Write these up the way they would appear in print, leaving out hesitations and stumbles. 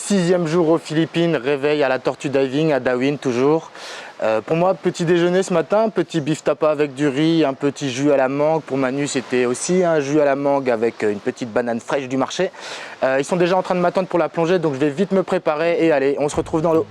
6e jour aux Philippines, réveil à la Tortue Diving à Darwin toujours. Pour moi, petit déjeuner ce matin, petit beef tapa avec du riz, un petit jus à la mangue. Pour Manu, c'était aussi un jus à la mangue avec une petite banane fraîche du marché. Ils sont déjà en train de m'attendre pour la plongée, donc je vais vite me préparer et allez, on se retrouve dans l'eau.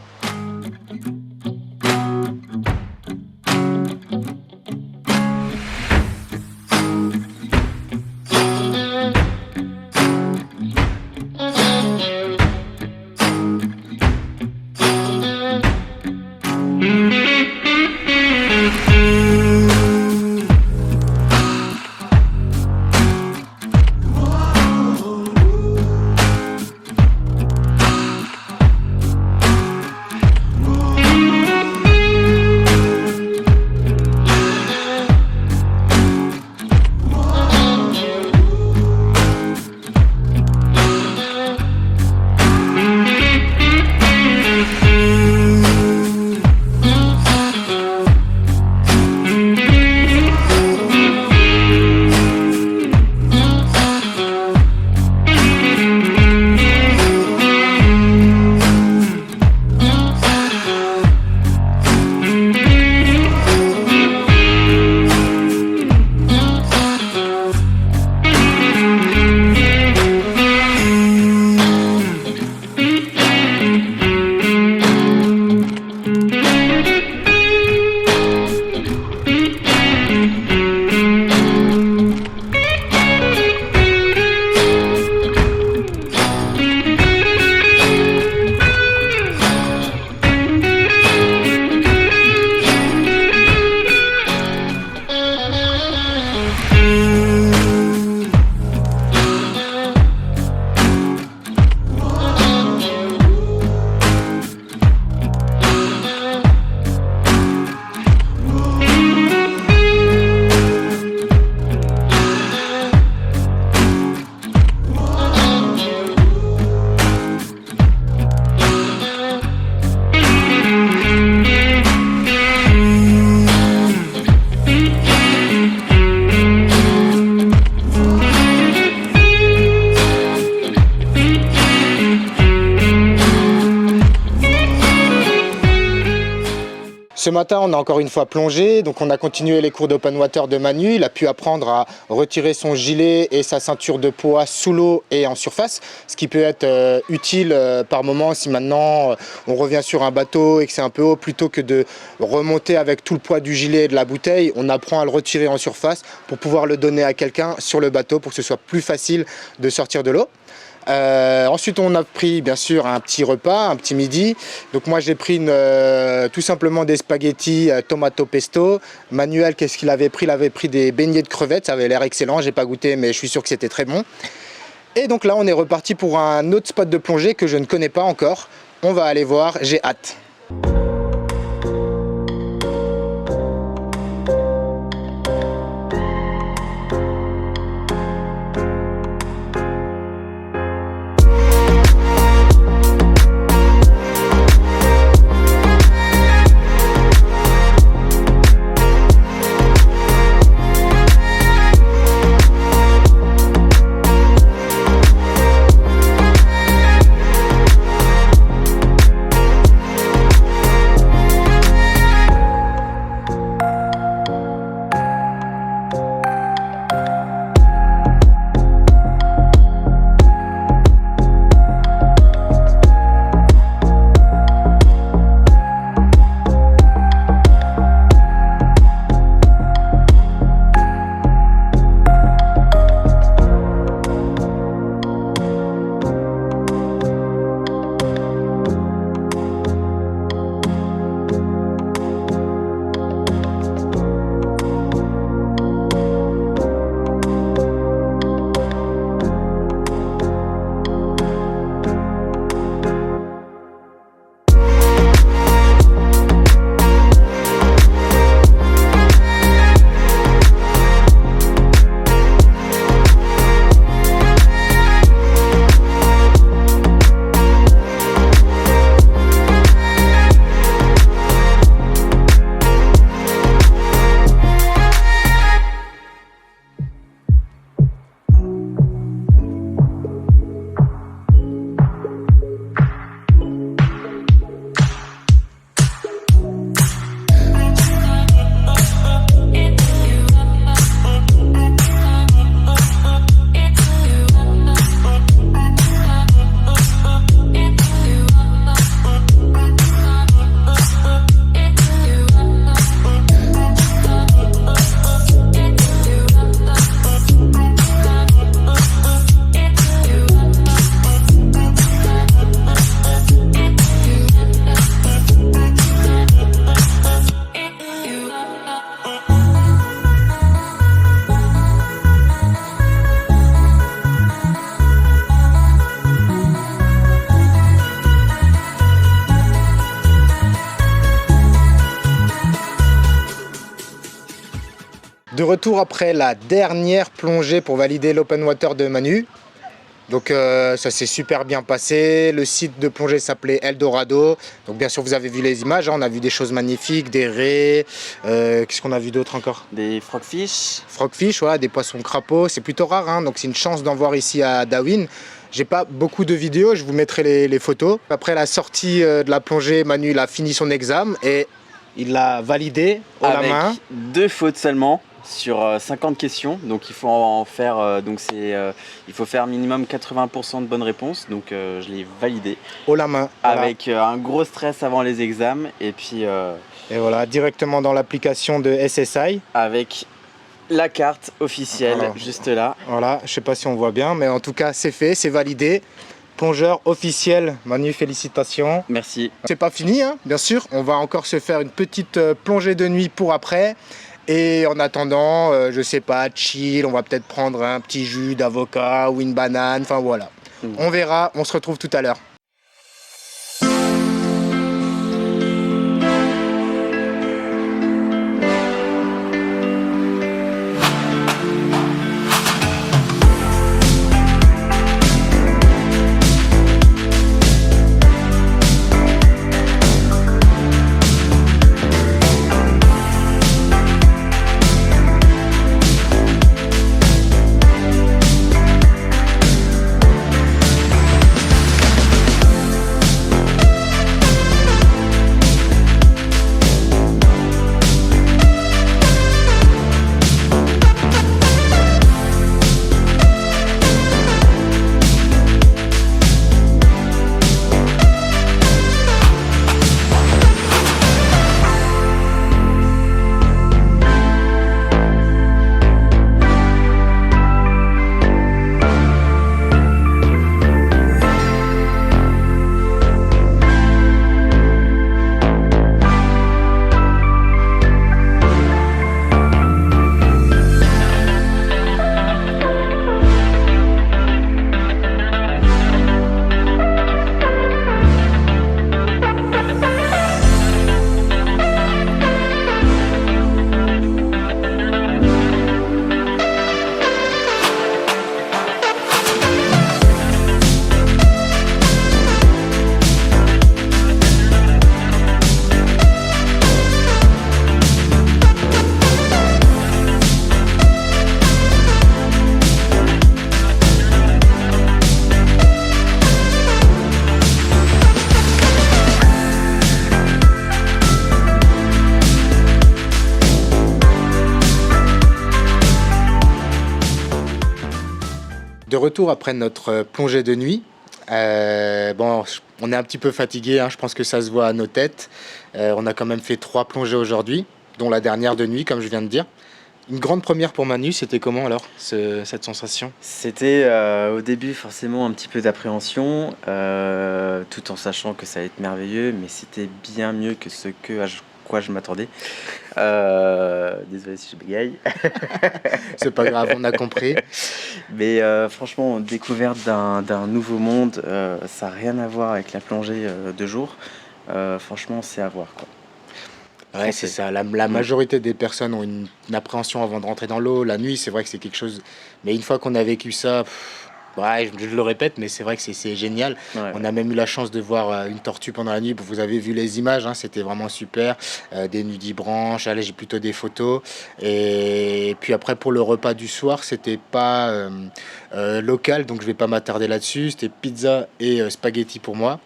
Ce matin, on a encore une fois plongé, donc on a continué les cours d'open water de Manu. Il a pu apprendre à retirer son gilet et sa ceinture de poids sous l'eau et en surface, ce qui peut être utile par moment si maintenant on revient sur un bateau et que c'est un peu haut, plutôt que de remonter avec tout le poids du gilet et de la bouteille, on apprend à le retirer en surface pour pouvoir le donner à quelqu'un sur le bateau pour que ce soit plus facile de sortir de l'eau. Ensuite on a pris bien sûr un petit repas, un petit midi. Donc moi j'ai pris tout simplement des spaghettis tomato pesto. Manuel, qu'est-ce qu'il avait pris? Il avait pris des beignets de crevettes, ça avait l'air excellent, j'ai pas goûté mais je suis sûr que c'était très bon. Et donc là on est reparti pour un autre spot de plongée que je ne connais pas encore. On va aller voir, j'ai hâte. De retour après la dernière plongée pour valider l'open water de Manu. Donc ça s'est super bien passé. Le site de plongée s'appelait Eldorado. Donc bien sûr vous avez vu les images, hein. On a vu des choses magnifiques, des raies. Qu'est-ce qu'on a vu d'autre encore? Des frogfish. Frogfish, voilà, des poissons crapauds. C'est plutôt rare, hein. Donc c'est une chance d'en voir ici à Darwin. J'ai pas beaucoup de vidéos, je vous mettrai les photos. Après la sortie de la plongée, Manu il a fini son examen et il l'a validé haut la main. Avec 2 fautes seulement sur 50 questions, donc il faut en faire, il faut faire minimum 80% de bonnes réponses, donc je l'ai validé. Haut la main. Voilà. Avec un gros stress avant les examens, et puis... et voilà, directement dans l'application de SSI. Avec la carte officielle, alors, juste là. Voilà, je sais pas si on voit bien, mais en tout cas c'est fait, c'est validé. Plongeur officiel, Manu, félicitations. Merci. C'est pas fini, hein, bien sûr, on va encore se faire une petite plongée de nuit pour après. Et en attendant, je sais pas, chill, on va peut-être prendre un petit jus d'avocat ou une banane, enfin voilà. On verra, on se retrouve tout à l'heure. De retour après notre plongée de nuit. Bon, on est un petit peu fatigué, hein, je pense que ça se voit à nos têtes. On a quand même fait 3 plongées aujourd'hui, dont la dernière de nuit, comme je viens de dire. Une grande première pour Manu, c'était comment alors, cette sensation? C'était au début forcément un petit peu d'appréhension, tout en sachant que ça allait être merveilleux, mais c'était bien mieux que ce à quoi je m'attendais. Désolé si je bégaye. C'est pas grave, on a compris. Mais franchement, découverte d'un nouveau monde, ça n'a rien à voir avec la plongée de jour. Franchement, c'est à voir, quoi. Ouais, c'est ça. La majorité des personnes ont une appréhension avant de rentrer dans l'eau. La nuit, c'est vrai que c'est quelque chose. Mais une fois qu'on a vécu ça, ouais, je le répète, mais c'est vrai que c'est génial. Ouais. On a même eu la chance de voir une tortue pendant la nuit. Vous avez vu les images, hein, c'était vraiment super. Des nudibranches, là j'ai plutôt des photos. Et puis après, pour le repas du soir, c'était pas local, donc je vais pas m'attarder là-dessus. C'était pizza et spaghetti pour moi.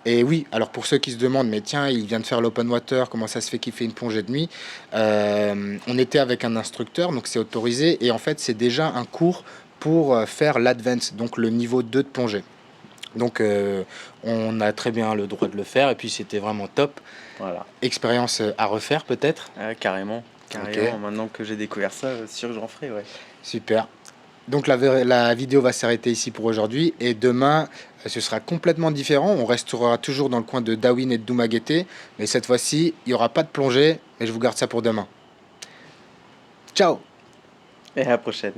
Et oui, alors pour ceux qui se demandent, mais tiens, il vient de faire l'open water, comment ça se fait qu'il fait une plongée de nuit? On était avec un instructeur, donc c'est autorisé. Et en fait, c'est déjà un cours pour faire l'advance, donc le niveau 2 de plongée. Donc on a très bien le droit de le faire et puis c'était vraiment top. Voilà. Expérience à refaire peut-être? Carrément, okay. Maintenant que j'ai découvert ça, sûr que j'en ferai, ouais. Super. Donc la vidéo va s'arrêter ici pour aujourd'hui et demain ce sera complètement différent. On restera toujours dans le coin de Darwin et de Dumaguete, mais cette fois-ci il n'y aura pas de plongée, mais je vous garde ça pour demain. Ciao! Et à la prochaine.